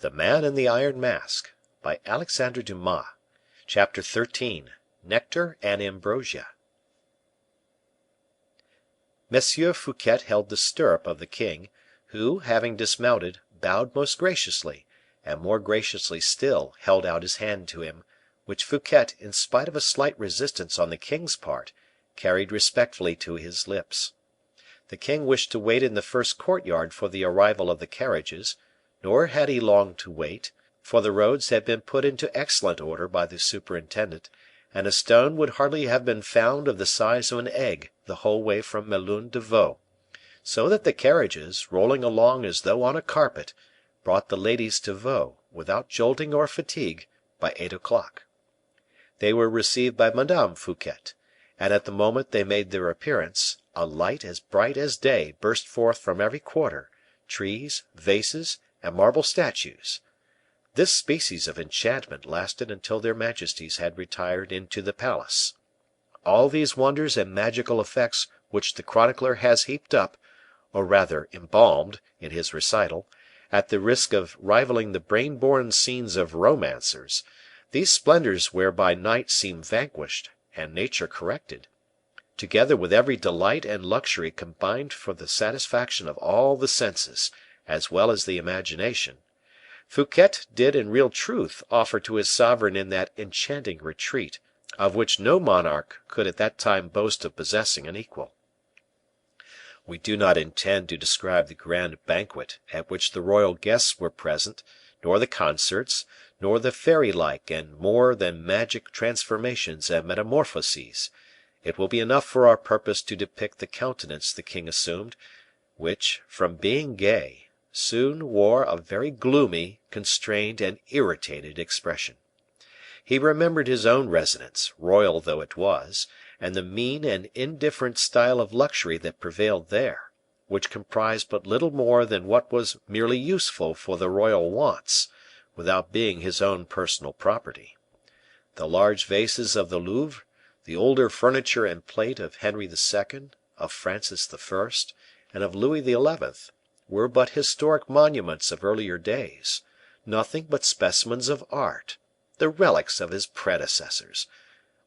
The Man in the Iron Mask, by Alexandre Dumas. Chapter 13. Nectar and Ambrosia. M. Fouquet held the stirrup of the king, who, having dismounted, bowed most graciously, and more graciously still held out his hand to him, which Fouquet, in spite of a slight resistance on the king's part, carried respectfully to his lips. The king wished to wait in the first courtyard for the arrival of the carriages, nor had he long to wait, for the roads had been put into excellent order by the superintendent, and a stone would hardly have been found of the size of an egg the whole way from Melun to Vaux, so that the carriages, rolling along as though on a carpet, brought the ladies to Vaux, without jolting or fatigue, by 8 o'clock. They were received by Madame Fouquet, and at the moment they made their appearance, a light as bright as day burst forth from every quarter, trees, vases, and marble statues. This species of enchantment lasted until their majesties had retired into the palace. All these wonders and magical effects which the chronicler has heaped up, or rather embalmed, in his recital, at the risk of rivaling the brain-born scenes of romancers, these splendors whereby night seemed vanquished and nature corrected, together with every delight and luxury combined for the satisfaction of all the senses, as well as the imagination, Fouquet did in real truth offer to his sovereign in that enchanting retreat, of which no monarch could at that time boast of possessing an equal. We do not intend to describe the grand banquet at which the royal guests were present, nor the concerts, nor the fairy like and more than magic transformations and metamorphoses. It will be enough for our purpose to depict the countenance the king assumed, which, from being gay, soon wore a very gloomy, constrained, and irritated expression. He remembered his own residence, royal though it was, and the mean and indifferent style of luxury that prevailed there, which comprised but little more than what was merely useful for the royal wants, without being his own personal property. The large vases of the Louvre, the older furniture and plate of Henry II., of Francis I., and of Louis XI., were but historic monuments of earlier days, nothing but specimens of art, the relics of his predecessors,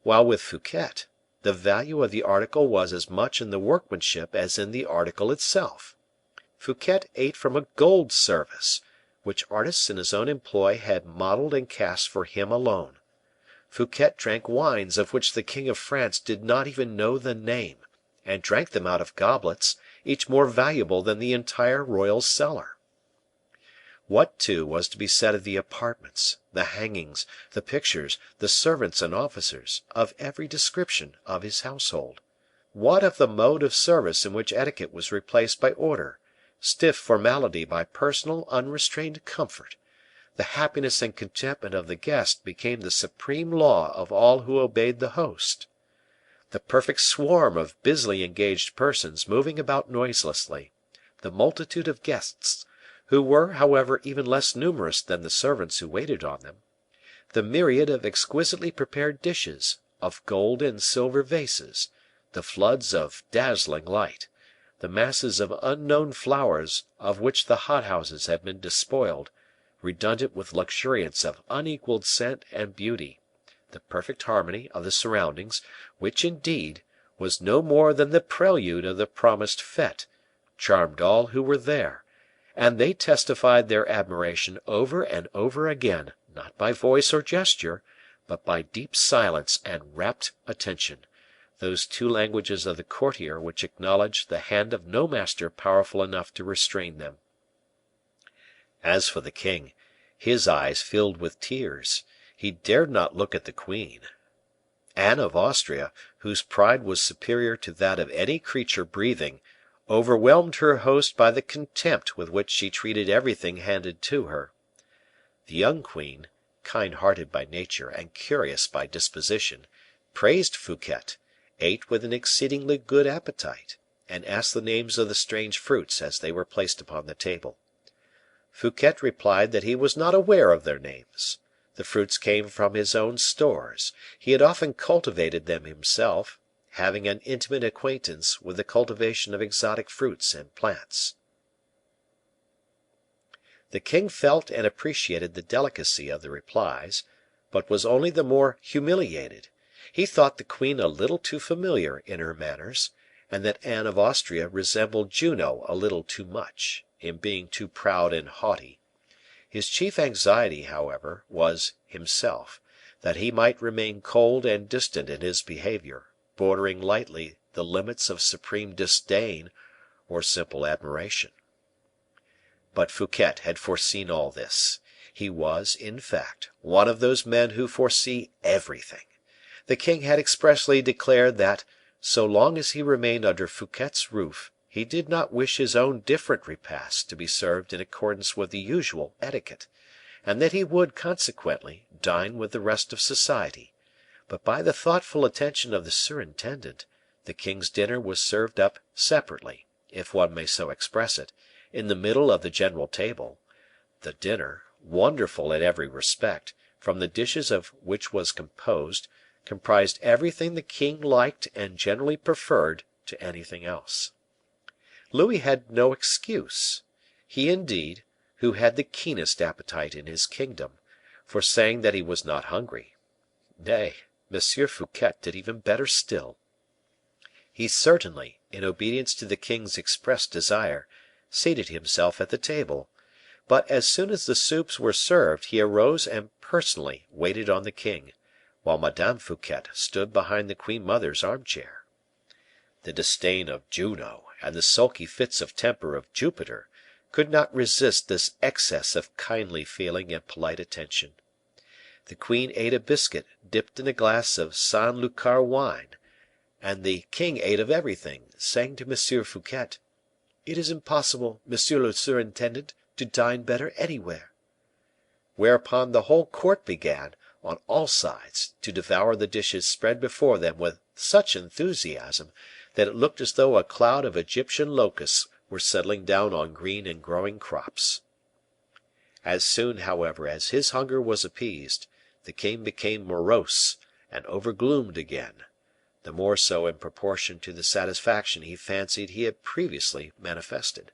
while with Fouquet the value of the article was as much in the workmanship as in the article itself. Fouquet ate from a gold service, which artists in his own employ had modeled and cast for him alone. Fouquet drank wines of which the king of France did not even know the name, and drank them out of goblets, each more valuable than the entire royal cellar. What, too, was to be said of the apartments, the hangings, the pictures, the servants and officers, of every description, of his household? What of the mode of service in which etiquette was replaced by order, stiff formality by personal, unrestrained comfort? The happiness and contentment of the guest became the supreme law of all who obeyed the host. The perfect swarm of busily engaged persons moving about noiselessly, the multitude of guests, who were, however, even less numerous than the servants who waited on them, the myriad of exquisitely prepared dishes, of gold and silver vases, the floods of dazzling light, the masses of unknown flowers of which the hothouses had been despoiled, redundant with luxuriance of unequaled scent and beauty, the perfect harmony of the surroundings, which, indeed, was no more than the prelude of the promised fete, charmed all who were there, and they testified their admiration over and over again, not by voice or gesture, but by deep silence and rapt attention, those two languages of the courtier which acknowledge the hand of no master powerful enough to restrain them. As for the king, his eyes filled with tears; he dared not look at the queen. Anne of Austria, whose pride was superior to that of any creature breathing, overwhelmed her host by the contempt with which she treated everything handed to her. The young queen, kind hearted by nature and curious by disposition, praised Fouquet, ate with an exceedingly good appetite, and asked the names of the strange fruits as they were placed upon the table. Fouquet replied that he was not aware of their names. The fruits came from his own stores; he had often cultivated them himself, having an intimate acquaintance with the cultivation of exotic fruits and plants. The king felt and appreciated the delicacy of the replies, but was only the more humiliated. He thought the queen a little too familiar in her manners, and that Anne of Austria resembled Juno a little too much, in being too proud and haughty. His chief anxiety, however, was himself, that he might remain cold and distant in his behavior, bordering lightly the limits of supreme disdain or simple admiration. But Fouquet had foreseen all this. He was, in fact, one of those men who foresee everything. The king had expressly declared that, so long as he remained under Fouquet's roof, he did not wish his own different repasts to be served in accordance with the usual etiquette, and that he would, consequently, dine with the rest of society; but by the thoughtful attention of the surintendant, the king's dinner was served up separately, if one may so express it, in the middle of the general table. The dinner, wonderful in every respect, from the dishes of which was composed, comprised everything the king liked and generally preferred to anything else. Louis had no excuse, he indeed, who had the keenest appetite in his kingdom, for saying that he was not hungry. Nay, M. Fouquet did even better still. He certainly, in obedience to the king's express desire, seated himself at the table, but as soon as the soups were served he arose and personally waited on the king, while Madame Fouquet stood behind the queen mother's armchair. The disdain of Juno and the sulky fits of temper of Jupiter could not resist this excess of kindly feeling and polite attention. The queen ate a biscuit dipped in a glass of San Lucar wine, and the king ate of everything, saying to M. Fouquet, "It is impossible, monsieur le surintendant, to dine better anywhere." Whereupon the whole court began, on all sides, to devour the dishes spread before them with such enthusiasm, that it looked as though a cloud of Egyptian locusts were settling down on green and growing crops. As soon, however, as his hunger was appeased, the king became morose and overgloomed again, the more so in proportion to the satisfaction he fancied he had previously manifested,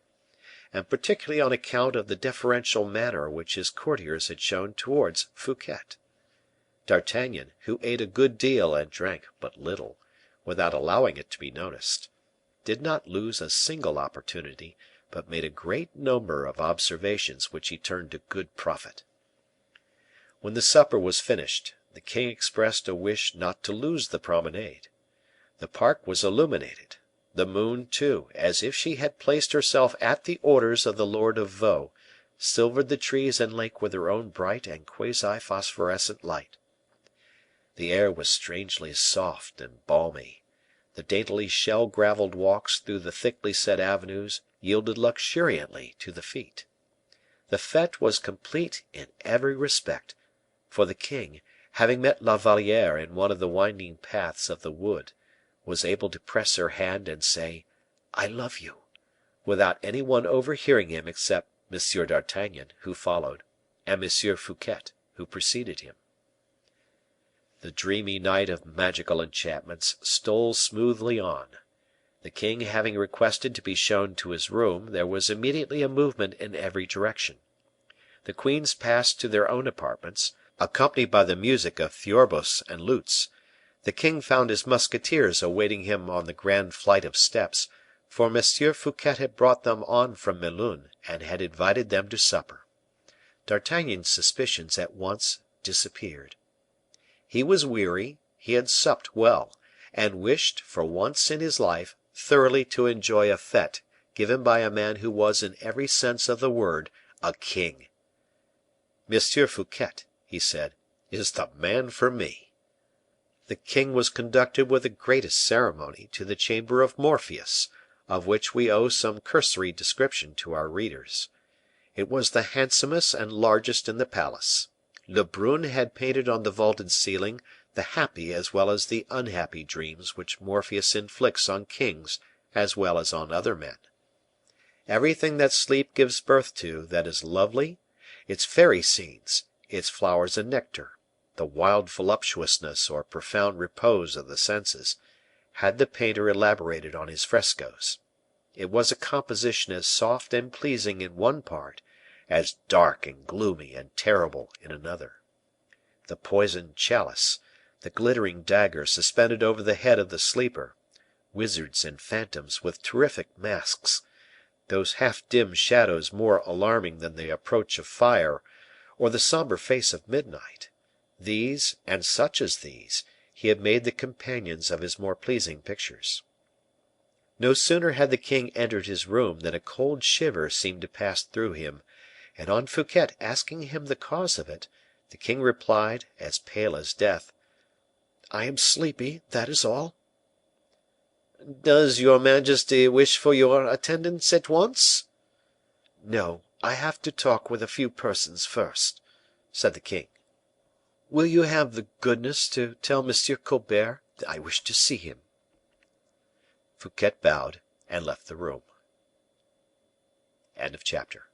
and particularly on account of the deferential manner which his courtiers had shown towards Fouquet. D'Artagnan, who ate a good deal and drank but little, without allowing it to be noticed, did not lose a single opportunity, but made a great number of observations which he turned to good profit. When the supper was finished, the king expressed a wish not to lose the promenade. The park was illuminated. The moon, too, as if she had placed herself at the orders of the Lord of Vaux, silvered the trees and lake with her own bright and quasi phosphorescent light. The air was strangely soft and balmy. The daintily shell gravelled walks through the thickly set avenues yielded luxuriantly to the feet. The fete was complete in every respect, for the king, having met La Valliere in one of the winding paths of the wood, was able to press her hand and say, "I love you," without any one overhearing him except M. d'Artagnan, who followed, and M. Fouquet, who preceded him. The dreamy night of magical enchantments stole smoothly on. The king having requested to be shown to his room, there was immediately a movement in every direction. The queens passed to their own apartments, accompanied by the music of theorbos and lutes. The king found his musketeers awaiting him on the grand flight of steps, for M. Fouquet had brought them on from Melun, and had invited them to supper. D'Artagnan's suspicions at once disappeared. He was weary, he had supped well, and wished, for once in his life, thoroughly to enjoy a fete given by a man who was in every sense of the word a king. "Monsieur Fouquet," he said, "is the man for me." The king was conducted with the greatest ceremony to the chamber of Morpheus, of which we owe some cursory description to our readers. It was the handsomest and largest in the palace. Lebrun had painted on the vaulted ceiling the happy as well as the unhappy dreams which Morpheus inflicts on kings as well as on other men. Everything that sleep gives birth to that is lovely, its fairy scenes, its flowers and nectar, the wild voluptuousness or profound repose of the senses, had the painter elaborated on his frescoes. It was a composition as soft and pleasing in one part as dark and gloomy and terrible in another. The poisoned chalice, the glittering dagger suspended over the head of the sleeper, wizards and phantoms with terrific masks, those half dim shadows more alarming than the approach of fire, or the somber face of midnight, these, and such as these, he had made the companions of his more pleasing pictures. No sooner had the king entered his room than a cold shiver seemed to pass through him, and on Fouquet asking him the cause of it, the king replied, as pale as death, "I am sleepy, that is all." "Does your majesty wish for your attendants at once?" "No, I have to talk with a few persons first," said the king. "Will you have the goodness to tell M. Colbert that I wish to see him?" Fouquet bowed and left the room. Chapter